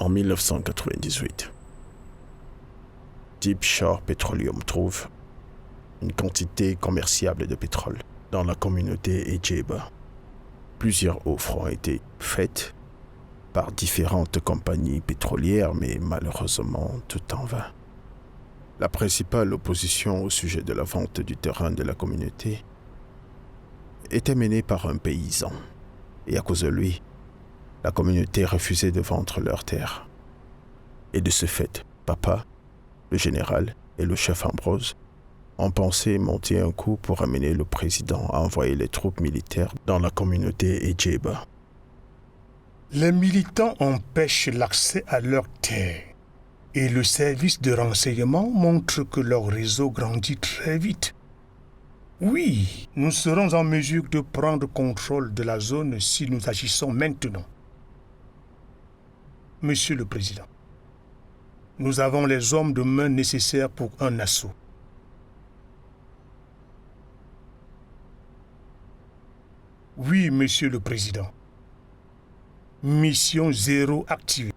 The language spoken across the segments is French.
En 1998, Deep Shore Petroleum trouve une quantité commerciable de pétrole dans la communauté Ejeba. Plusieurs offres ont été faites par différentes compagnies pétrolières, mais malheureusement tout en vain. La principale opposition au sujet de la vente du terrain de la communauté était menée par un paysan, et à cause de lui, la communauté refusait de vendre leurs terres. Et de ce fait, Papa, le général et le chef Ambrose ont pensé monter un coup pour amener le président à envoyer les troupes militaires dans la communauté Ejeba. Les militants empêchent l'accès à leurs terres et le service de renseignement montre que leur réseau grandit très vite. Oui, nous serons en mesure de prendre contrôle de la zone si nous agissons maintenant. Monsieur le Président, nous avons les hommes de main nécessaires pour un assaut. Oui, Monsieur le Président. Mission 0 activée.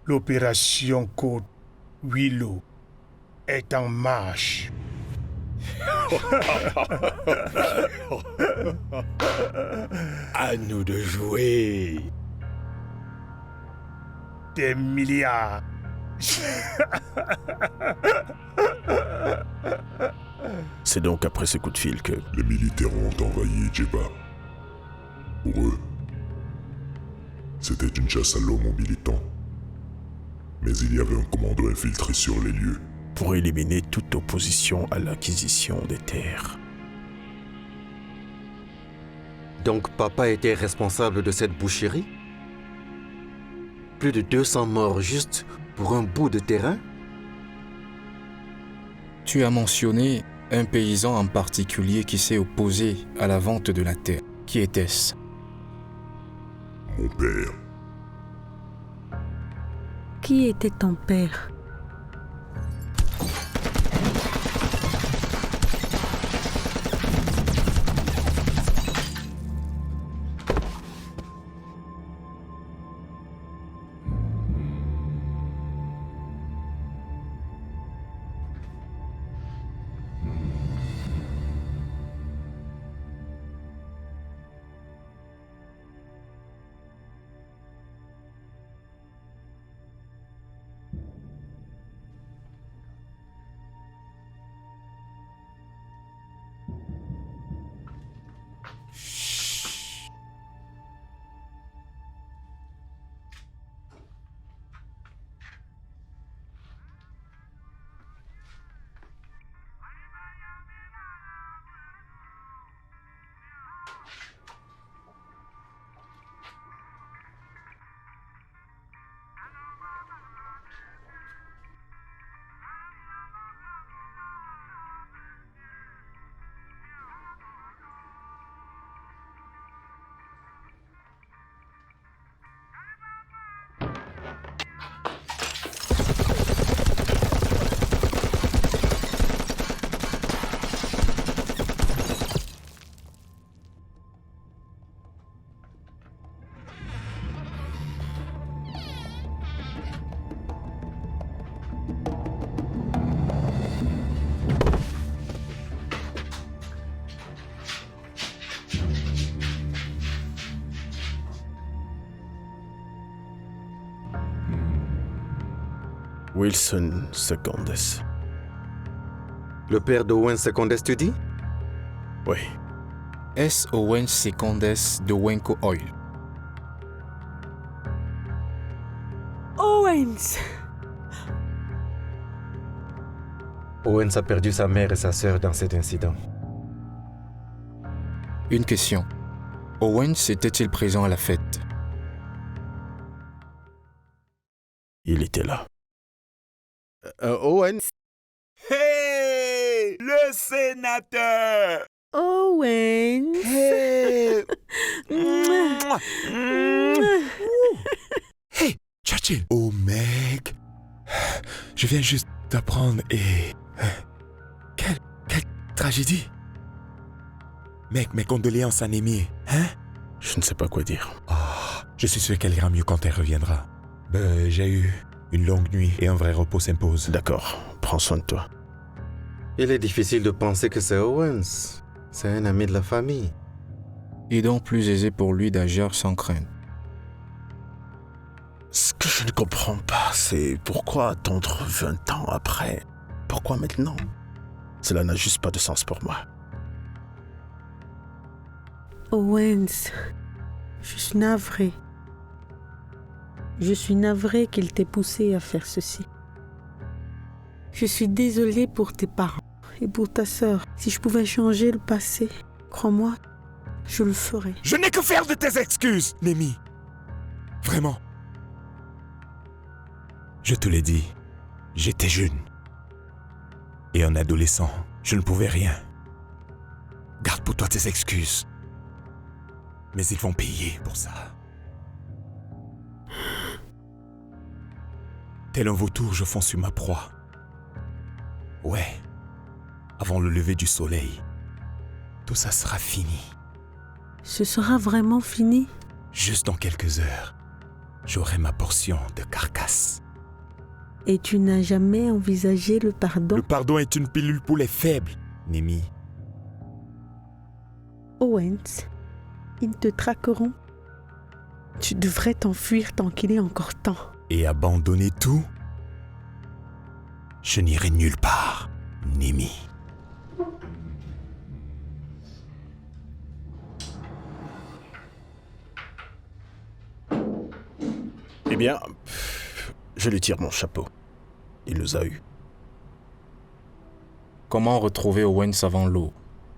L'opération Côte Willow est en marche. À nous de jouer. Des milliards. C'est donc après ce coup de fil que Les militaires ont envahi Djeba. Pour eux, c'était une chasse à l'homme aux militants. Mais il y avait un commando infiltré sur les lieux. pour éliminer toute opposition à l'acquisition des terres. Donc papa était responsable de cette boucherie? Plus de 200 morts juste pour un bout de terrain? Tu as mentionné un paysan en particulier qui s'est opposé à la vente de la terre. Qui était-ce? Mon père. Qui était ton père? Wilson Secondes. Le père d'Owen Secondes, tu dis? Oui, Est-ce Owen Secondes de Wenco Oil? Owens! Owens a perdu sa mère et sa sœur dans cet incident. Une question. Owens était-il présent à la fête? il était là. Owen. Hey! Le sénateur! Owens! Hey! Hey, Churchill! Oh, mec. Je viens juste d'apprendre et... Quelle tragédie. Mec, mes condoléances à Némi. Hein? Je ne sais pas quoi dire. Je suis sûr qu'elle ira mieux quand elle reviendra. J'ai eu une longue nuit et un vrai repos s'impose. D'accord, prends soin de toi. Il est difficile de penser que c'est Owens. C'est un ami de la famille. Et donc plus aisé pour lui d'agir sans crainte. Ce que je ne comprends pas, c'est pourquoi attendre 20 ans après? Pourquoi maintenant? Cela n'a juste pas de sens pour moi. Owens, je suis navrée. Je suis navrée qu'il t'ait poussé à faire ceci. Je suis désolée pour tes parents et pour ta sœur. Si je pouvais changer le passé, crois-moi, je le ferais. Je n'ai que faire de tes excuses, Némi. Vraiment. Je te l'ai dit, j'étais jeune. Et un adolescent, je ne pouvais rien. Garde pour toi tes excuses. Mais ils vont payer pour ça. Tel un vautour, je fonce sur ma proie. Ouais, avant le lever du soleil, tout ça sera fini. Ce sera vraiment fini? Juste dans quelques heures, j'aurai ma portion de carcasse. Et tu n'as jamais envisagé le pardon? Le pardon est une pilule pour les faibles, Némi. Owens, ils te traqueront. Tu devrais t'enfuir tant qu'il est encore temps. Et abandonner tout? Je n'irai nulle part, Némi. Eh bien, je lui tire mon chapeau. Il nous a eus. Comment retrouver Owens avant l'eau?